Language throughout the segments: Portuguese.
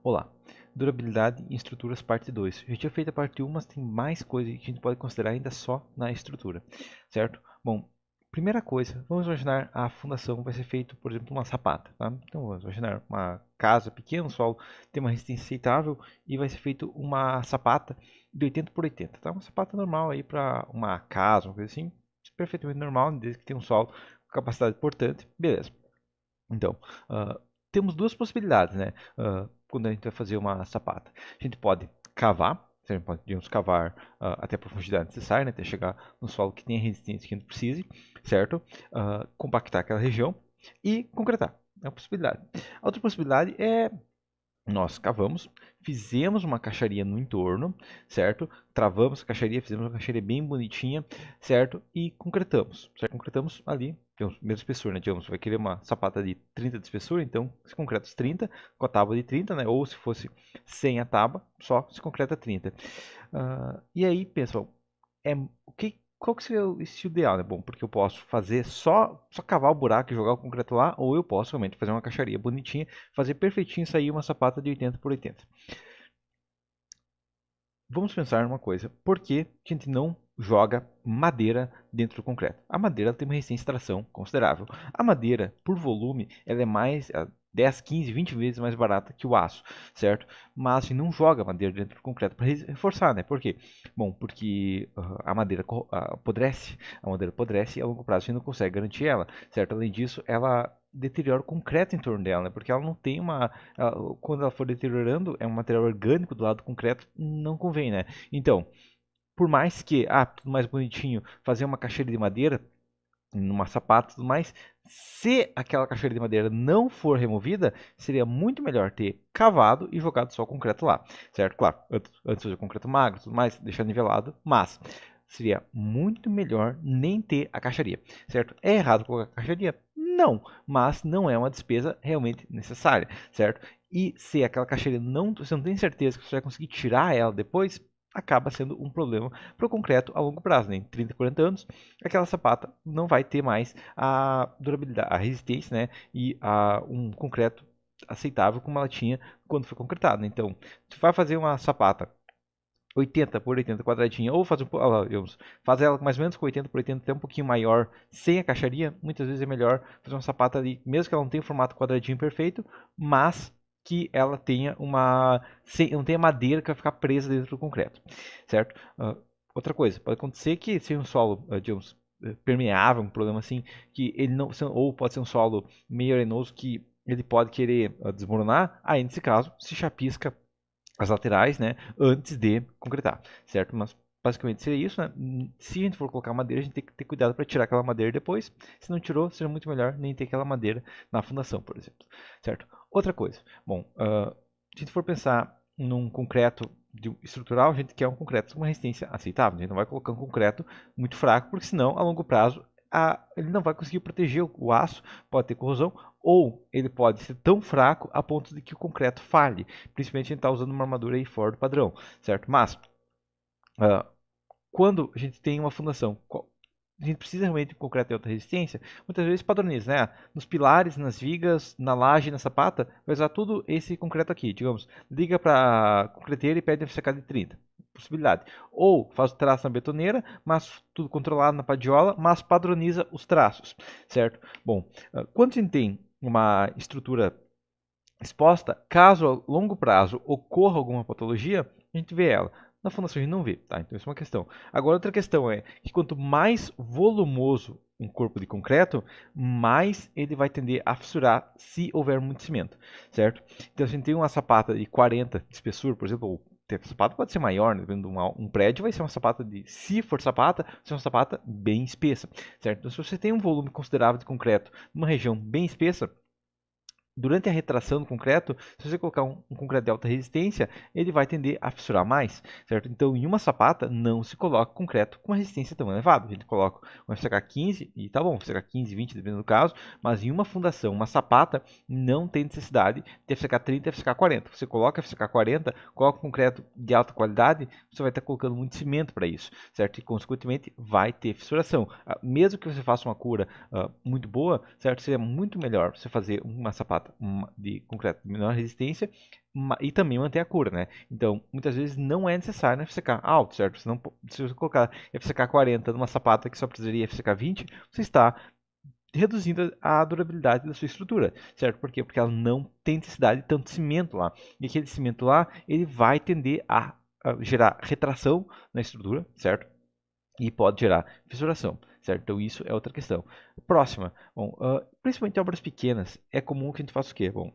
Olá, durabilidade em estruturas parte 2. A gente tinha feito a parte 1, mas tem mais coisa que a gente pode considerar ainda só na estrutura, certo? Bom, primeira coisa, vamos imaginar a fundação vai ser feito, por exemplo, uma sapata, tá? Então vamos imaginar uma casa pequena, o solo tem uma resistência aceitável e vai ser feito uma sapata de 80 por 80, tá? Uma sapata normal aí para uma casa, uma coisa assim, perfeitamente normal, desde que tenha um solo com capacidade portante, beleza. Então, ah, temos duas possibilidades, né? Quando a gente vai fazer uma sapata. A gente pode cavar, podemos cavar até a profundidade necessária, né? Até chegar no solo que tem a resistência que a gente precise, certo? Compactar aquela região e concretar. É uma possibilidade. A outra possibilidade é nós cavamos, fizemos uma caixaria no entorno, certo? Travamos a caixaria, fizemos uma caixaria bem bonitinha, certo? E concretamos, certo? Concretamos ali, temos mesma espessura, né? Digamos, vai querer uma sapata de 30 de espessura, então se concreta os 30 com a tábua de 30, né? Ou se fosse sem a tábua, só se concreta 30. E aí, pessoal, qual que seria o estilo ideal, né? Bom, porque eu posso fazer só cavar o buraco e jogar o concreto lá, ou eu posso realmente fazer uma caixaria bonitinha, fazer perfeitinho sair uma sapata de 80 por 80. Vamos pensar numa coisa, por que a gente não joga madeira dentro do concreto? A madeira tem uma resistência de tração considerável. A madeira, por volume, ela é mais 10, 15, 20 vezes mais barata que o aço, certo? Mas a gente não joga madeira dentro do concreto para reforçar, né? Por quê? Bom, porque a madeira apodrece, a madeira apodrece e a longo prazo a gente não consegue garantir ela, certo? Além disso, ela deteriora o concreto em torno dela, né? Porque ela não tem quando ela for deteriorando, é um material orgânico do lado do concreto, não convém, né? Então, por mais que, tudo mais bonitinho, fazer uma caixeira de madeira, numa sapata e tudo mais, se aquela caixeira de madeira não for removida, seria muito melhor ter cavado e jogado só o concreto lá, certo? Claro, antes de fazer o concreto magro e tudo mais, deixar nivelado, mas seria muito melhor nem ter a caixaria, certo? É errado colocar a caixaria? Não, mas não é uma despesa realmente necessária, certo? E se aquela caixaria você não tem certeza que você vai conseguir tirar ela depois, acaba sendo um problema para o concreto a longo prazo, né? Em 30, 40 anos, aquela sapata não vai ter mais a durabilidade, a resistência, né? E um concreto aceitável como ela tinha quando foi concretado. Então, se vai fazer uma sapata 80 por 80 quadradinha, ou faz ela mais ou menos com 80 por 80 até um pouquinho maior, sem a caixaria, muitas vezes é melhor fazer uma sapata ali, mesmo que ela não tenha o formato quadradinho perfeito, mas que ela tenha não tenha madeira que vai ficar presa dentro do concreto, certo? Outra coisa, pode acontecer que seja um solo, digamos, permeável, um problema assim, que ele não, ou pode ser um solo meio arenoso que ele pode querer desmoronar, aí nesse caso se chapisca as laterais, né, antes de concretar, certo? Mas basicamente seria isso, né? Se a gente for colocar madeira, a gente tem que ter cuidado para tirar aquela madeira depois. Se não tirou, seria muito melhor nem ter aquela madeira na fundação, por exemplo, certo? Outra coisa, bom, se a gente for pensar num concreto estrutural, a gente quer um concreto com uma resistência aceitável. A gente não vai colocar um concreto muito fraco, porque senão, a longo prazo, ele não vai conseguir proteger o aço, pode ter corrosão, ou ele pode ser tão fraco a ponto de que o concreto falhe, principalmente a gente está usando uma armadura aí fora do padrão, certo? Mas, uh, quando a gente tem uma fundação, a gente precisa realmente de um concreto de alta resistência, muitas vezes padroniza, né? Nos pilares, nas vigas, na laje, na sapata, vai usar tudo esse concreto aqui, digamos, liga para a concreteira e pede FCK de 30. Possibilidade. Ou faz o traço na betoneira, mas tudo controlado na padiola, mas padroniza os traços, certo? Bom, quando a gente tem uma estrutura exposta, caso a longo prazo ocorra alguma patologia, a gente vê ela. Na fundação a gente não vê, tá? Então isso é uma questão. Agora outra questão é que quanto mais volumoso um corpo de concreto, mais ele vai tender a fissurar se houver muito cimento, certo? Então se a gente tem uma sapata de 40 de espessura, por exemplo, ou a sapata pode ser maior, né? Dependendo de um prédio, vai ser uma sapata se for sapata, vai ser uma sapata bem espessa, certo? Então se você tem um volume considerável de concreto numa região bem espessa, durante a retração do concreto, se você colocar um concreto de alta resistência, ele vai tender a fissurar mais, certo? Então, em uma sapata, não se coloca concreto com uma resistência tão elevada. A gente coloca um FCK 15, e tá bom, FCK 15, 20, dependendo do caso, mas em uma fundação, uma sapata, não tem necessidade de FCK 30 e FCK 40. Você coloca FCK 40, coloca concreto de alta qualidade, você vai estar colocando muito cimento para isso, certo? E, consequentemente, vai ter fissuração. Mesmo que você faça uma cura muito boa, certo? Seria muito melhor você fazer uma sapata sapata de concreto de menor resistência e também manter a cura, né? Então, muitas vezes não é necessário no FCK alto, certo? Você não, se você colocar FCK 40 numa sapata que só precisaria FCK 20, você está reduzindo a durabilidade da sua estrutura, certo? Por quê? Porque ela não tem necessidade de tanto cimento lá. E aquele cimento lá, ele vai tender a gerar retração na estrutura, certo? E pode gerar fissuração, certo? Então isso é outra questão. Próxima, bom, principalmente em obras pequenas, é comum que a gente faça o quê? Bom,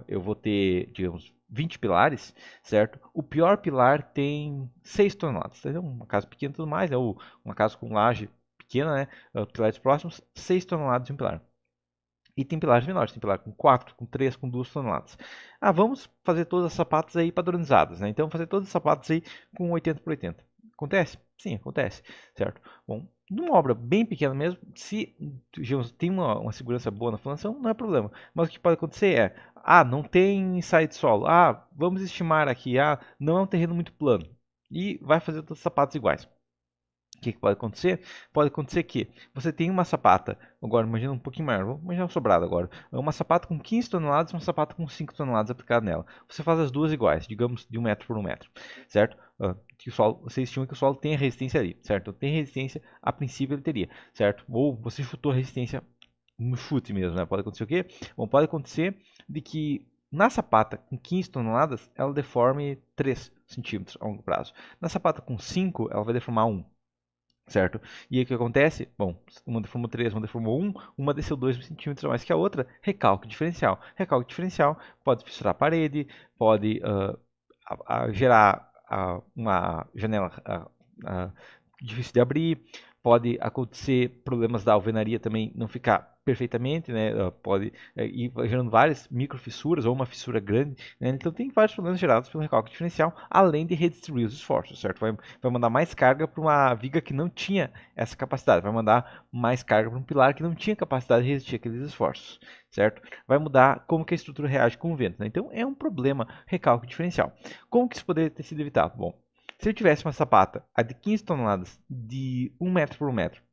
eu vou ter, digamos, 20 pilares, certo? O pior pilar tem 6 toneladas, entendeu? Uma casa pequena e tudo mais, né? Ou uma casa com laje pequena, né? Pilares próximos, 6 toneladas de um pilar. E tem pilares menores, tem pilar com 4, com 3, com 2 toneladas. Vamos fazer todas as sapatas aí padronizadas, né? Então, fazer todas as sapatas aí com 80 por 80. Acontece? Sim, acontece, certo? Bom, numa obra bem pequena mesmo, se digamos, tem uma segurança boa na fundação, não é problema. Mas o que pode acontecer é, não tem saída de solo. Vamos estimar aqui, não é um terreno muito plano. E vai fazer todos os sapatos iguais. O que pode acontecer? Pode acontecer que você tem uma sapata, agora imagina um pouquinho maior, vou imaginar um sobrado agora, uma sapata com 15 toneladas e uma sapata com 5 toneladas aplicada nela. Você faz as duas iguais, digamos de 1 metro por 1 metro, certo? Que o solo, você estima que o solo tem resistência ali, certo? Tem resistência, a princípio ele teria, certo? Ou você chutou a resistência no chute mesmo, né? Pode acontecer o quê? Bom, pode acontecer de que na sapata com 15 toneladas ela deforme 3 centímetros a longo prazo. Na sapata com 5 ela vai deformar 1. Certo? E aí o que acontece? Bom, uma deformou 3, uma deformou 1, uma desceu 2 centímetros a mais que a outra, recalque diferencial. Recalque diferencial pode fissurar a parede, pode gerar uma janela difícil de abrir, pode acontecer problemas da alvenaria também não ficar perfeitamente, né? Pode ir gerando várias microfissuras ou uma fissura grande, né? Então tem vários problemas gerados pelo recalque diferencial, além de redistribuir os esforços, certo? Vai mandar mais carga para uma viga que não tinha essa capacidade, vai mandar mais carga para um pilar que não tinha capacidade de resistir àqueles esforços, certo? Vai mudar como que a estrutura reage com o vento, né? Então é um problema recalque diferencial. Como que isso poderia ter sido evitado? Bom, se eu tivesse uma sapata de 15 toneladas de 1 metro por 1 metro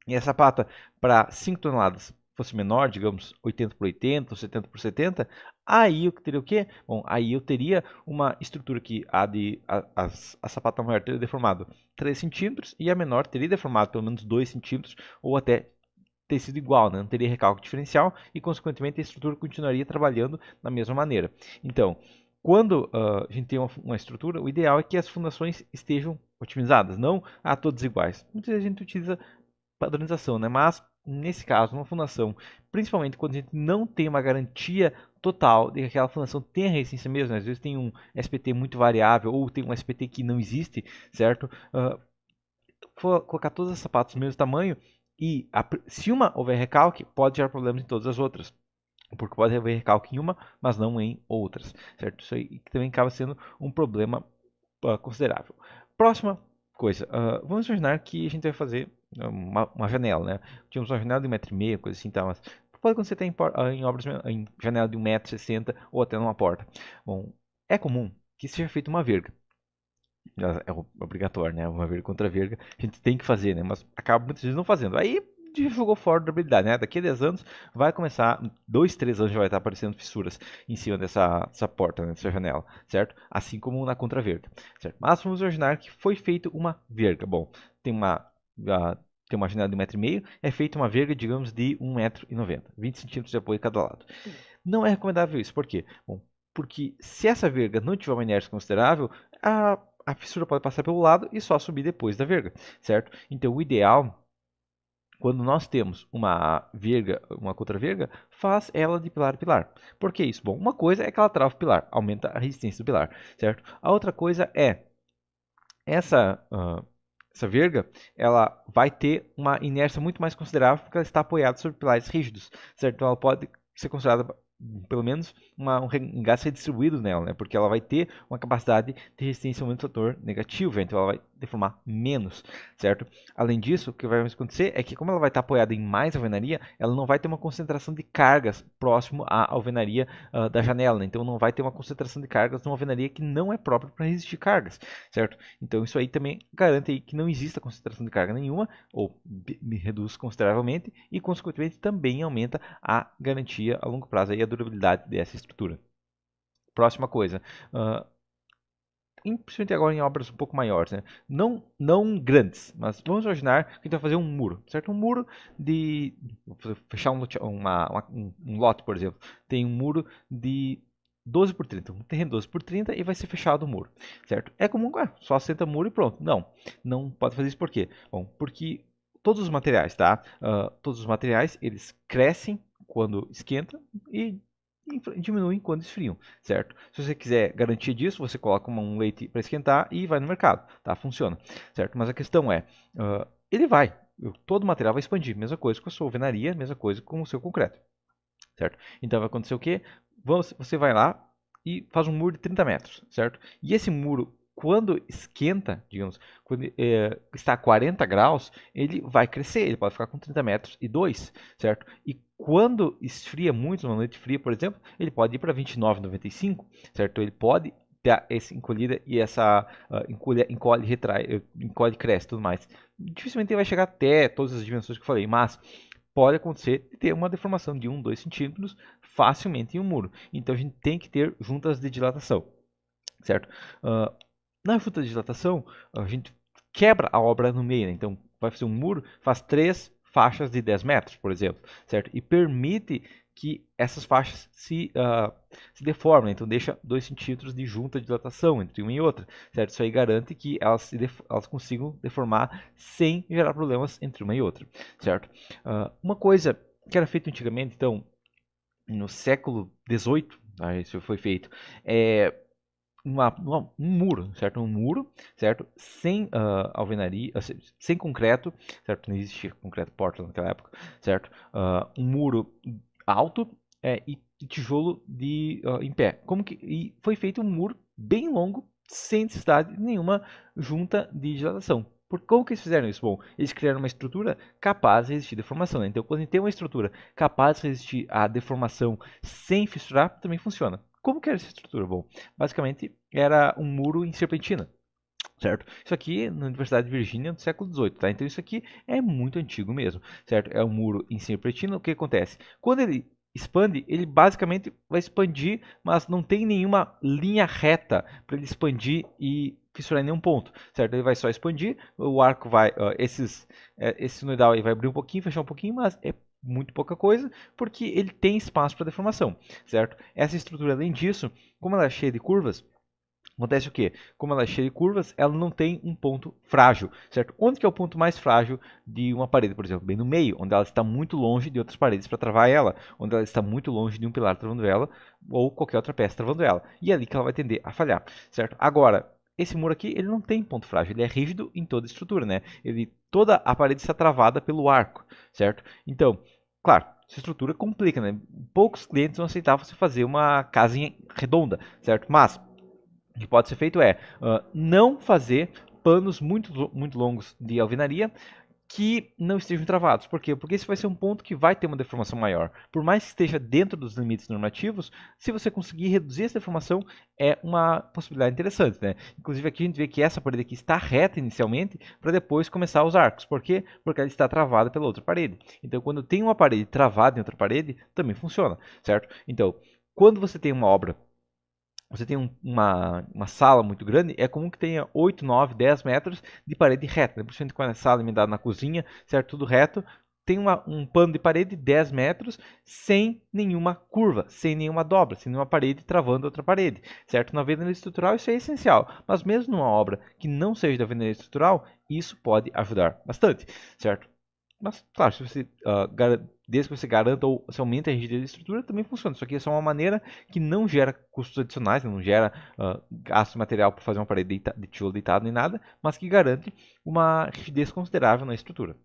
e a sapata para 5 toneladas fosse menor, digamos 80 por 80 ou 70 por 70, aí eu teria o quê? Bom, aí eu teria uma estrutura que a sapata maior teria deformado 3 centímetros e a menor teria deformado pelo menos 2 centímetros ou até ter sido igual, né? Não teria recalque diferencial e, consequentemente, a estrutura continuaria trabalhando da mesma maneira. Então, quando a gente tem uma estrutura, o ideal é que as fundações estejam otimizadas, não a todas iguais. Muitas vezes a gente utiliza padronização, né? Mas, nesse caso, uma fundação, principalmente quando a gente não tem uma garantia total de que aquela fundação tenha resistência mesmo, né? Às vezes tem um SPT muito variável ou tem um SPT que não existe, certo? Colocar todos os sapatos do mesmo tamanho e se uma houver recalque, pode gerar problemas em todas as outras. Porque pode haver recalque em uma, mas não em outras. Certo? Isso aí também acaba sendo um problema considerável. Próxima coisa. Vamos imaginar que a gente vai fazer uma janela. Né? Tínhamos uma janela de 1,5 m, coisa assim. Tá? Mas pode acontecer até em obras em janela de 1,60 m ou até numa porta. Bom, é comum que seja feita uma verga. É obrigatório, né? Uma verga contra verga, a gente tem que fazer, né? Mas acaba muitas vezes não fazendo. Aí jogou fora da habilidade, né? Daqui a 10 anos vai começar, 2, 3 anos já vai estar aparecendo fissuras em cima dessa porta, né? Dessa janela, certo? Assim como na contra-verga, certo? Mas vamos imaginar que foi feita uma verga. Bom, tem uma janela de 1,5 m, é feita uma verga, digamos, de 1,90 m, 20 centímetros de apoio a cada lado. Não é recomendável isso, por quê? Bom, porque se essa verga não tiver uma inércia considerável, a fissura pode passar pelo lado e só subir depois da verga, certo? Então, o ideal, quando nós temos uma verga, uma contra-verga, faz ela de pilar a pilar. Por que isso? Bom, uma coisa é que ela trava o pilar, aumenta a resistência do pilar, certo? A outra coisa é essa verga, ela vai ter uma inércia muito mais considerável porque ela está apoiada sobre pilares rígidos, certo? Então ela pode ser considerada pelo menos um engaste redistribuído nela, né? Porque ela vai ter uma capacidade de resistência a um fator negativo, então ela vai deformar menos, certo? Além disso, o que vai acontecer é que como ela vai estar apoiada em mais alvenaria, ela não vai ter uma concentração de cargas próximo à alvenaria da janela, né? Então não vai ter uma concentração de cargas numa alvenaria que não é própria para resistir cargas, certo? Então isso aí também garante aí que não exista concentração de carga nenhuma, ou reduz consideravelmente, e consequentemente também aumenta a garantia a longo prazo, aí, a durabilidade dessa estrutura. Próxima coisa, principalmente agora em obras um pouco maiores, né? Não grandes, mas vamos imaginar que a gente vai fazer um muro, certo? Um muro de... Vou fechar um lote, por exemplo. Tem um muro de 12 por 30, um terreno 12 por 30 e vai ser fechado o muro, certo? É comum, só assenta muro e pronto. Não pode fazer isso por quê? Bom, porque todos os materiais, tá? Todos os materiais, eles crescem quando esquenta e diminuem quando esfriam, certo? Se você quiser garantia disso, você coloca um leite para esquentar e vai no mercado, tá? Funciona, certo? Mas a questão é, ele vai, todo o material vai expandir, mesma coisa com a sua alvenaria, mesma coisa com o seu concreto, certo? Então vai acontecer o quê? Você vai lá e faz um muro de 30 metros, certo? E esse muro, quando esquenta, digamos, quando está a 40 graus, ele vai crescer, ele pode ficar com 30 metros e 2, certo? E quando esfria muito, numa noite fria, por exemplo, ele pode ir para 29,95, certo? Ele pode ter essa encolhida e essa encolhe, retrai, encolhe, cresce e tudo mais. Dificilmente ele vai chegar até todas as dimensões que eu falei, mas pode acontecer de ter uma deformação de 1, 2 centímetros facilmente em um muro. Então a gente tem que ter juntas de dilatação, certo? Na junta de dilatação, a gente quebra a obra no meio, né? Então vai fazer um muro, faz 3 faixas de 10 metros, por exemplo, certo? E permite que essas faixas se deformem, então deixa 2 centímetros de junta de dilatação entre uma e outra, certo? Isso aí garante que elas consigam deformar sem gerar problemas entre uma e outra, certo? Uma coisa que era feita antigamente, então, no século XVIII, isso foi feito, um muro, certo? Um muro, certo? Sem alvenaria, sem concreto, certo? Não existia concreto Portland naquela época, certo? Um muro alto e tijolo em pé. E foi feito um muro bem longo, sem necessidade de nenhuma junta de dilatação. Como que eles fizeram isso? Bom, eles criaram uma estrutura capaz de resistir à deformação, né? Então, quando a gente tem uma estrutura capaz de resistir à deformação sem fissurar, também funciona. Como que era essa estrutura? Bom, basicamente era um muro em serpentina, certo? Isso aqui na Universidade de Virgínia do século XVIII, tá? Então isso aqui é muito antigo mesmo, certo? É um muro em serpentina. O que acontece? Quando ele expande, ele basicamente vai expandir, mas não tem nenhuma linha reta para ele expandir e fissurar em nenhum ponto, certo? Ele vai só expandir, o arco vai, esse sinoidal aí vai abrir um pouquinho, fechar um pouquinho, mas é muito pouca coisa, porque ele tem espaço para deformação, certo? Essa estrutura, além disso, como ela é cheia de curvas, acontece o quê? Como ela é cheia de curvas, ela não tem um ponto frágil, certo? Onde que é o ponto mais frágil de uma parede, por exemplo? Bem no meio, onde ela está muito longe de outras paredes para travar ela, onde ela está muito longe de um pilar travando ela, ou qualquer outra peça travando ela. E é ali que ela vai tender a falhar, certo? Agora, esse muro aqui, ele não tem ponto frágil, ele é rígido em toda a estrutura, né? Toda a parede está travada pelo arco, certo? Então, claro, essa estrutura complica, né? Poucos clientes vão aceitar você fazer uma casinha redonda, certo? Mas o que pode ser feito é não fazer panos muito longos de alvenaria que não estejam travados. Por quê? Porque esse vai ser um ponto que vai ter uma deformação maior. Por mais que esteja dentro dos limites normativos, se você conseguir reduzir essa deformação, é uma possibilidade interessante, né? Inclusive aqui a gente vê que essa parede aqui está reta inicialmente, para depois começar os arcos. Por quê? Porque ela está travada pela outra parede. Então, quando tem uma parede travada em outra parede, também funciona, certo? Então, quando você tem uma obra, você tem uma sala muito grande, é comum que tenha 8, 9, 10 metros de parede reta, né? Principalmente quando a sala é emendada na cozinha, certo? Tudo reto. Tem um pano de parede de 10 metros sem nenhuma curva, sem nenhuma dobra, sem nenhuma parede travando outra parede, certo? Na alvenaria estrutural isso é essencial, mas mesmo numa obra que não seja da alvenaria estrutural, isso pode ajudar bastante, certo? Mas, claro, se você, desde que você garanta ou se aumenta a rigidez da estrutura, também funciona. Isso aqui é só uma maneira que não gera custos adicionais, não gera gasto de material para fazer uma parede de tijolo deitado nem nada, mas que garante uma rigidez considerável na estrutura.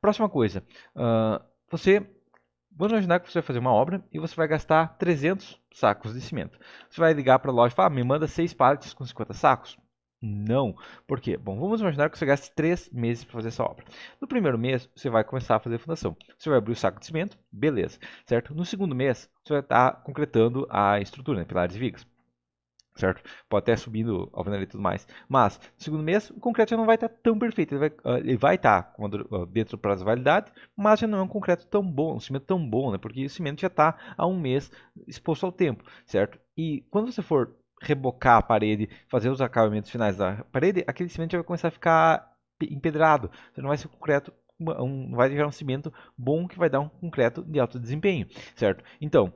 Próxima coisa, vamos imaginar que você vai fazer uma obra e você vai gastar 300 sacos de cimento. Você vai ligar para a loja e falar, me manda 6 pallets com 50 sacos. Não. Por quê? Bom, vamos imaginar que você gaste 3 meses para fazer essa obra. No primeiro mês, você vai começar a fazer a fundação. Você vai abrir o saco de cimento, beleza, certo? No segundo mês, você vai estar concretando a estrutura, né, pilares e vigas. certo? Pode até subindo alvenaria e tudo mais. Mas, no segundo mês, o concreto já não vai estar tão perfeito. Ele vai estar dentro do prazo de validade, mas já não é um concreto tão bom, um cimento tão bom, né? Porque o cimento já está há um mês exposto ao tempo, certo? E quando você for rebocar a parede, fazer os acabamentos finais da parede, aquele cimento já vai começar a ficar empedrado. Você não vai ser um concreto, não vai gerar um cimento bom que vai dar um concreto de alto desempenho, certo? Então,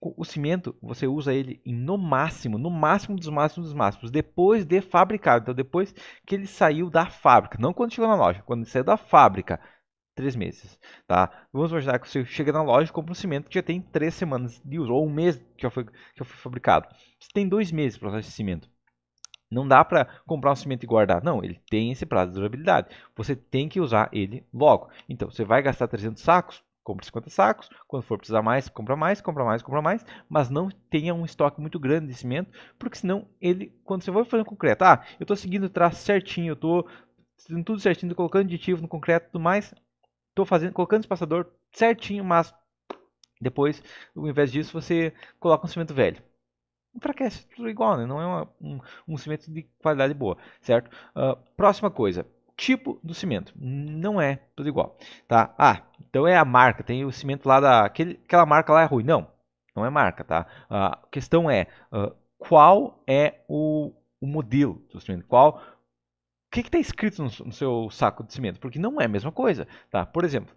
o cimento, você usa ele no máximo dos máximos, depois de fabricado. Então, depois que ele saiu da fábrica, não quando chegou na loja, quando ele saiu da fábrica, 3 meses, tá? Vamos imaginar que você chega na loja e compra um cimento que já tem 3 semanas de uso, ou um mês que já foi fabricado. Você tem 2 meses para usar esse cimento. Não dá para comprar um cimento e guardar. Não, ele tem esse prazo de durabilidade. Você tem que usar ele logo. Então, você vai gastar 300 sacos, compra 50 sacos. Quando for precisar mais, compra mais, compra mais, compra mais. Mas não tenha um estoque muito grande de cimento, porque senão ele, quando você vai fazendo concreto, eu estou seguindo o traço certinho, eu estou fazendo tudo certinho, estou colocando aditivo no concreto e tudo mais, estou colocando espaçador certinho, mas depois, ao invés disso, você coloca um cimento velho. Enfraquece tudo igual, né? Não é um cimento de qualidade boa, certo? Próxima coisa, tipo do cimento. Não é tudo igual, tá? Então é a marca, tem o cimento lá aquela marca lá é ruim. Não, não é marca, tá? A questão é qual é o modelo do cimento, o que está escrito no seu saco de cimento? Porque não é a mesma coisa, tá? Por exemplo,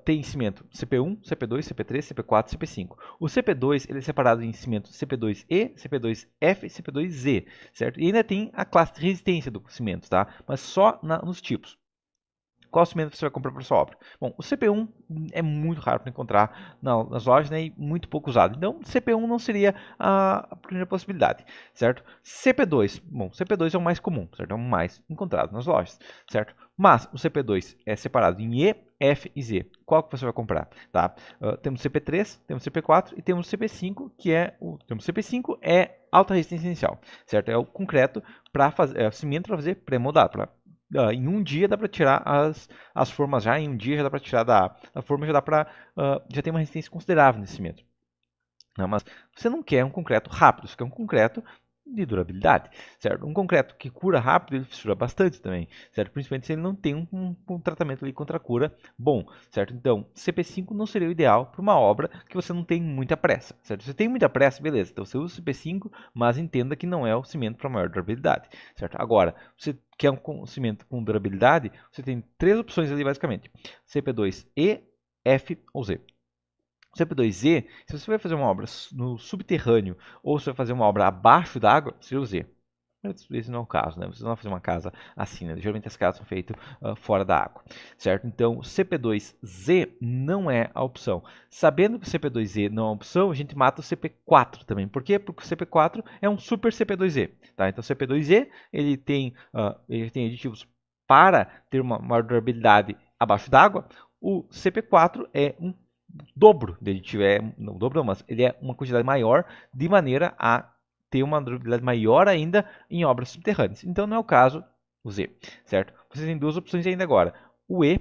tem cimento CP1, CP2, CP3, CP4, CP5. O CP2 ele é separado em cimento CP2E, CP2F e CP2Z, certo? E ainda tem a classe de resistência do cimento, tá? Mas só nos tipos. Qual cimento você vai comprar para sua obra? Bom, o CP1 é muito raro para encontrar nas lojas, né, e muito pouco usado. Então, CP1 não seria a primeira possibilidade, certo? CP2, bom, CP2 é o mais comum, certo? É o mais encontrado nas lojas, certo? Mas o CP2 é separado em E, F e Z. Qual que você vai comprar, tá? Temos CP3, temos CP4 e temos CP5, temos CP5 é alta resistência inicial, certo? É o concreto para fazer, é o cimento para fazer pré-moldado, em um dia dá para tirar as formas já, em um dia já dá para tirar da forma, já tem uma resistência considerável nesse cimento. Não, mas você não quer um concreto rápido, você quer um concreto de durabilidade, certo? Um concreto que cura rápido, ele fissura bastante também, certo? Principalmente se ele não tem um tratamento ali contra a cura bom, certo? Então, CP5 não seria o ideal para uma obra que você não tem muita pressa, certo? Se você tem muita pressa, beleza, então você usa o CP5, mas entenda que não é o cimento para maior durabilidade, certo? Agora, você quer um cimento com durabilidade, você tem 3 opções ali basicamente, CP2E, F ou Z. CP2Z, se você vai fazer uma obra no subterrâneo ou se vai fazer uma obra abaixo d'água, seria o Z. Esse não é o caso, né? Você não vai fazer uma casa assim, né? Geralmente as casas são feitas fora da água, certo? Então, CP2Z não é a opção. Sabendo que o CP2Z não é a opção, a gente mata o CP4 também. Por quê? Porque o CP4 é um super CP2Z, tá? Então, o CP2Z, ele tem aditivos para ter uma maior durabilidade abaixo d'água. O CP4 é um dobro dele tiver, não dobro não, mas ele é uma quantidade maior de maneira a ter uma durabilidade maior ainda em obras subterrâneas. Então não é o caso o Z, certo? Você tem 2 opções ainda agora, o E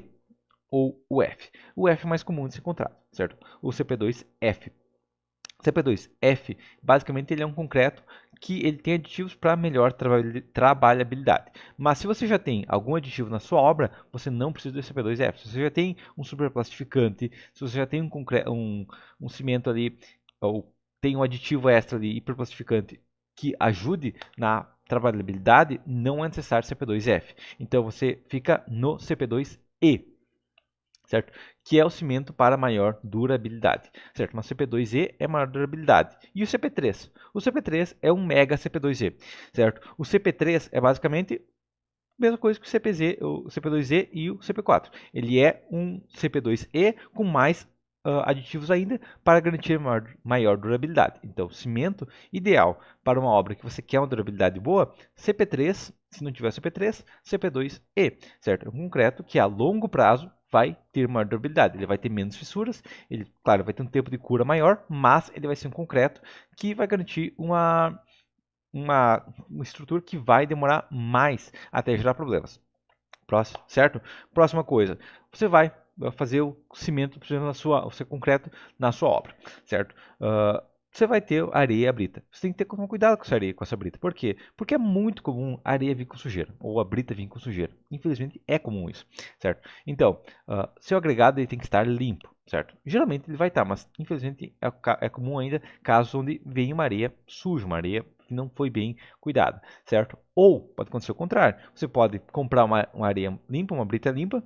ou o F. O F é mais comum de se encontrar, certo? O CP2F. CP2F, basicamente ele é um concreto que ele tem aditivos para melhor trabalhabilidade. Mas se você já tem algum aditivo na sua obra, você não precisa do CP2F. Se você já tem um superplastificante, se você já tem um cimento ali, ou tem um aditivo extra ali, hiperplastificante, que ajude na trabalhabilidade, não é necessário CP2F. Então você fica no CP2E, certo? Que é o cimento para maior durabilidade, certo? Mas CP2E é maior durabilidade. E o CP3? O CP3 é um mega CP2E, certo? O CP3 é basicamente a mesma coisa que o CP2E e o CP4. Ele é um CP2E com mais aditivos ainda para garantir maior durabilidade. Então, cimento ideal para uma obra que você quer uma durabilidade boa, CP3, se não tiver CP3, CP2E, certo? É um concreto que a longo prazo vai ter maior durabilidade, ele vai ter menos fissuras, ele, claro, vai ter um tempo de cura maior, mas ele vai ser um concreto que vai garantir uma estrutura que vai demorar mais até gerar problemas. Próximo, certo? Próxima coisa, você vai fazer o cimento, o seu concreto na sua obra, certo? você vai ter areia e a brita. Você tem que ter cuidado com essa areia e com essa brita. Por quê? Porque é muito comum a areia vir com sujeira, ou a brita vir com sujeira. Infelizmente é comum isso, certo? Então, seu agregado ele tem que estar limpo, certo? Geralmente ele vai estar, mas infelizmente é comum ainda casos onde vem uma areia suja, uma areia que não foi bem cuidada, certo? Ou pode acontecer o contrário. Você pode comprar uma areia limpa, uma brita limpa,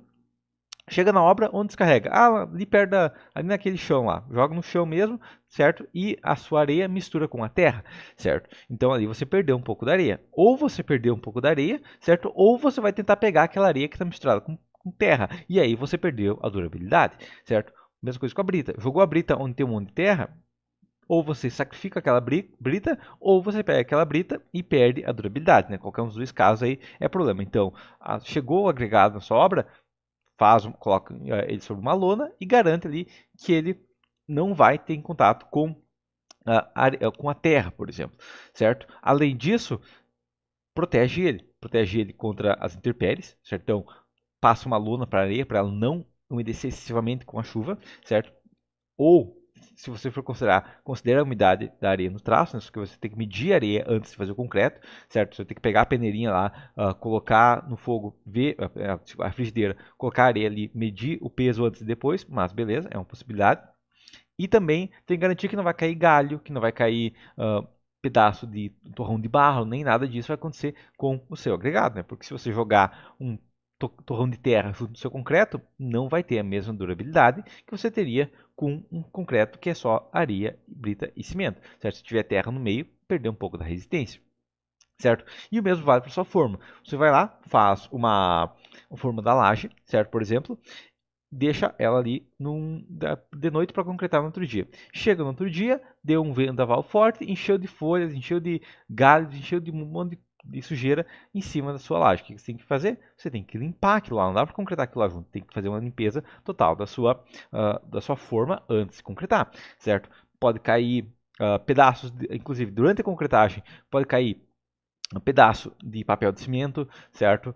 chega na obra, onde descarrega? Ah, ali perto ali naquele chão lá. Joga no chão mesmo, certo? E a sua areia mistura com a terra, certo? Então ali você perdeu um pouco da areia. Ou você perdeu um pouco da areia, certo? Ou você vai tentar pegar aquela areia que está misturada com terra. E aí você perdeu a durabilidade, certo? Mesma coisa com a brita. Jogou a brita onde tem um monte de terra, ou você sacrifica aquela brita, ou você pega aquela brita e perde a durabilidade, né? Qualquer um dos dois casos aí é problema. Então, chegou o agregado na sua obra, coloca ele sobre uma lona e garante ali que ele não vai ter em contato com a terra, por exemplo, certo? Além disso, protege ele contra as intempéries, certo? Então, passa uma lona para a areia para ela não umedecer excessivamente com a chuva, certo? Ou, se você for considera a umidade da areia no traço, né? Porque você tem que medir a areia antes de fazer o concreto, certo? Você tem que pegar a peneirinha lá, colocar no fogo, ver a frigideira, colocar a areia ali, medir o peso antes e depois, mas beleza, é uma possibilidade. E também tem que garantir que não vai cair galho, que não vai cair pedaço de torrão de barro, nem nada disso vai acontecer com o seu agregado, né? Porque se você jogar um torrão de terra junto no seu concreto, não vai ter a mesma durabilidade que você teria com um concreto que é só areia, brita e cimento, certo? Se tiver terra no meio, perder um pouco da resistência, certo? E o mesmo vale para sua forma. Você vai lá, faz uma forma da laje, certo? Por exemplo, deixa ela ali de noite para concretar no outro dia. Chega no outro dia, deu um vendaval forte, encheu de folhas, encheu de galhos, encheu de um monte de sujeira em cima da sua laje. O que você tem que fazer? Você tem que limpar aquilo lá, não dá para concretar aquilo lá junto, tem que fazer uma limpeza total da sua forma antes de concretar, certo? Pode cair pedaços, inclusive durante a concretagem, pode cair um pedaço de papel de cimento, certo?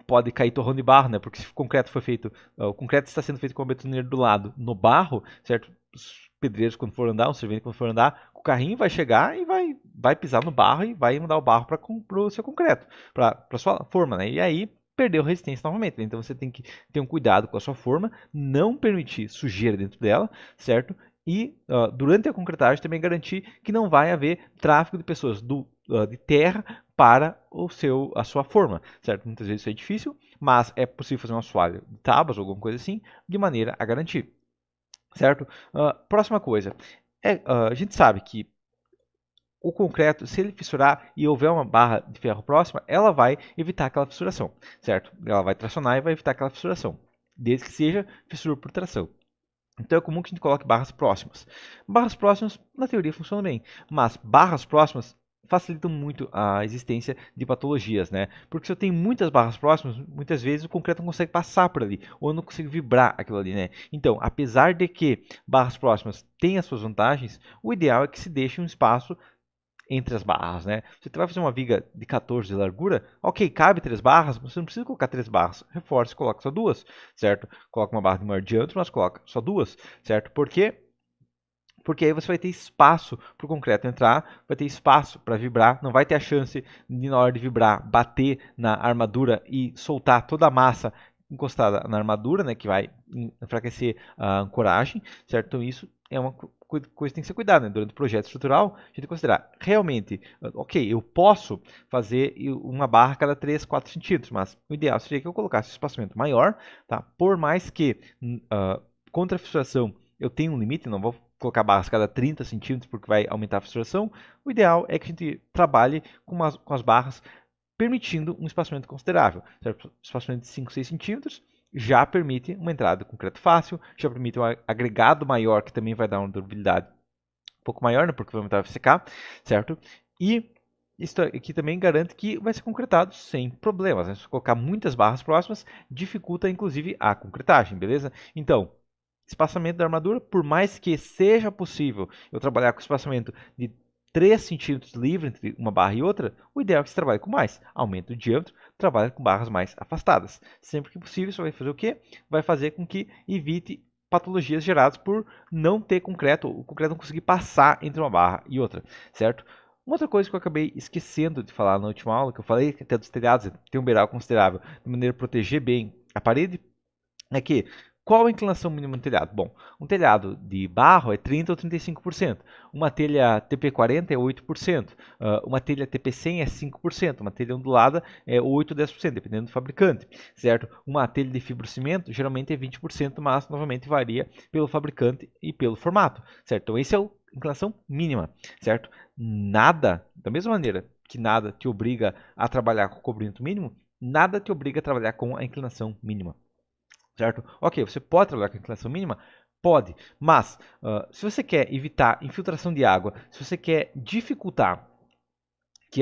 Pode cair torrão de barro, né? Porque se o concreto foi feito, o concreto está sendo feito com a betoneira do lado, no barro, certo? Os pedreiros quando for andar, o servente quando for andar, o carrinho vai chegar e vai pisar no barro e vai mudar o barro para o seu concreto, para a sua forma, né? E aí perdeu resistência novamente. Né? Então você tem que ter um cuidado com a sua forma, não permitir sujeira dentro dela, certo? E durante a concretagem também garantir que não vai haver tráfego de pessoas de terra para a sua forma, certo? Muitas vezes isso é difícil, mas é possível fazer um assoalho de tábuas ou alguma coisa assim, de maneira a garantir, certo? Próxima coisa, a gente sabe que o concreto, se ele fissurar e houver uma barra de ferro próxima, ela vai evitar aquela fissuração, certo? Ela vai tracionar e vai evitar aquela fissuração, desde que seja fissura por tração. Então é comum que a gente coloque barras próximas. Barras próximas, na teoria, funcionam bem, mas barras próximas facilitam muito a existência de patologias, né? Porque se eu tenho muitas barras próximas, muitas vezes o concreto não consegue passar por ali, ou eu não consigo vibrar aquilo ali, né? Então, apesar de que barras próximas têm as suas vantagens, o ideal é que se deixe um espaço entre as barras, né? Você vai fazer uma viga de 14 de largura, ok, cabe 3 barras, mas você não precisa colocar 3 barras. Reforce e coloca só 2, certo? Coloca uma barra de maior diâmetro, mas coloca só 2, certo? Por quê? Porque aí você vai ter espaço para o concreto entrar, vai ter espaço para vibrar, não vai ter a chance de, na hora de vibrar, bater na armadura e soltar toda a massa encostada na armadura, né, que vai enfraquecer a ancoragem, certo? Então isso é uma coisa que tem que ser cuidado, né? Durante o projeto estrutural, a gente tem que considerar realmente, ok, eu posso fazer uma barra a cada 3, 4 centímetros, mas o ideal seria que eu colocasse um espaçamento maior, tá? Por mais que contra a fissuração eu tenho um limite, não vou colocar barras a cada 30 centímetros porque vai aumentar a fissuração, o ideal é que a gente trabalhe com as barras permitindo um espaçamento considerável. Certo? Espaçamento de 5, 6 centímetros já permite uma entrada de concreto fácil, já permite um agregado maior que também vai dar uma durabilidade um pouco maior, né, porque vai aumentar o FCK, certo? E isso aqui também garante que vai ser concretado sem problemas. Né? Se colocar muitas barras próximas, dificulta inclusive a concretagem, beleza? Então, espaçamento da armadura, por mais que seja possível eu trabalhar com espaçamento de 3 centímetros livre entre uma barra e outra, o ideal é que você trabalhe com mais. Aumenta o diâmetro, trabalhe com barras mais afastadas. Sempre que possível, isso vai fazer o quê? Vai fazer com que evite patologias geradas por não ter concreto, o concreto não conseguir passar entre uma barra e outra, certo? Uma outra coisa que eu acabei esquecendo de falar na última aula, que eu falei até dos telhados, tem um beiral considerável, de maneira a proteger bem a parede, é que qual a inclinação mínima do telhado? Bom, um telhado de barro é 30% ou 35%, uma telha TP40 é 8%, uma telha TP100 é 5%, uma telha ondulada é 8 ou 10%, dependendo do fabricante, certo? Uma telha de fibrocimento geralmente é 20%, mas novamente varia pelo fabricante e pelo formato, certo? Então esse é a inclinação mínima, certo? Nada, da mesma maneira que nada te obriga a trabalhar com o cobrimento mínimo, nada te obriga a trabalhar com a inclinação mínima. Certo? Ok, você pode trabalhar com inclinação mínima? Pode, mas se você quer evitar infiltração de água, se você quer dificultar que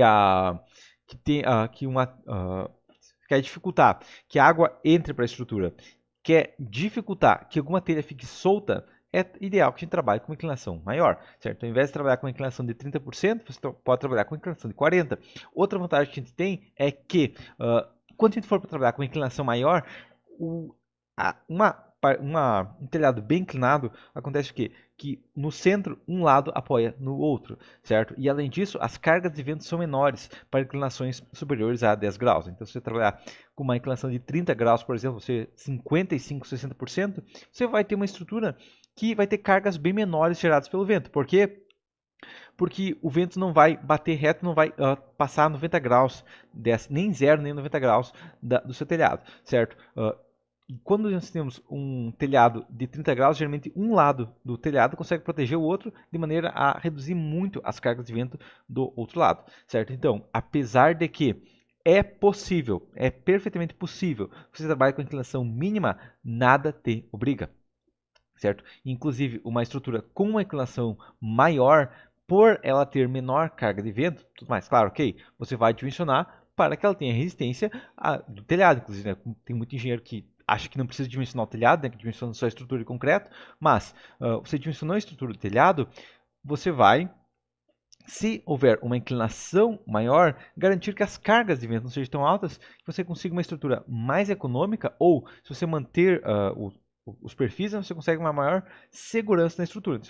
quer dificultar que a água entre para a estrutura, quer dificultar que alguma telha fique solta, é ideal que a gente trabalhe com uma inclinação maior, certo? Então, ao invés de trabalhar com uma inclinação de 30%, você pode trabalhar com uma inclinação de 40%. Outra vantagem que a gente tem é que, quando a gente for para trabalhar com uma inclinação maior, um telhado bem inclinado, acontece o quê? Que no centro, um lado apoia no outro, certo? E além disso, as cargas de vento são menores para inclinações superiores a 10 graus. Então, se você trabalhar com uma inclinação de 30 graus, por exemplo, você 55, 60%, você vai ter uma estrutura que vai ter cargas bem menores geradas pelo vento. Por quê? Porque o vento não vai bater reto, não vai passar 90 graus, nem 0, nem 90 graus do seu telhado, certo? Quando nós temos um telhado de 30 graus, geralmente um lado do telhado consegue proteger o outro de maneira a reduzir muito as cargas de vento do outro lado, certo? Então, apesar de que é possível, é perfeitamente possível, você trabalhar com inclinação mínima, nada te obriga, certo? Inclusive, uma estrutura com uma inclinação maior, por ela ter menor carga de vento, tudo mais, claro, ok, você vai dimensionar para que ela tenha resistência do telhado, inclusive, né? Tem muito engenheiro que acha que não precisa dimensionar o telhado, né, que dimensiona só a estrutura de concreto, mas você dimensionou a estrutura do telhado, você vai, se houver uma inclinação maior, garantir que as cargas de vento não sejam tão altas, que você consiga uma estrutura mais econômica, ou se você manter os perfis, você consegue uma maior segurança na estrutura.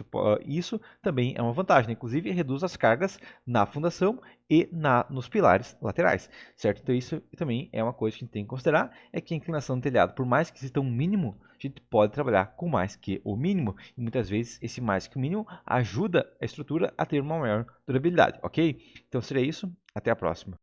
Isso também é uma vantagem, né? Inclusive reduz as cargas na fundação e nos pilares laterais, certo? Então isso também é uma coisa que a gente tem que considerar, é que a inclinação do telhado, por mais que exista um mínimo, a gente pode trabalhar com mais que o mínimo, e muitas vezes esse mais que o mínimo ajuda a estrutura a ter uma maior durabilidade, ok? Então seria isso, até a próxima.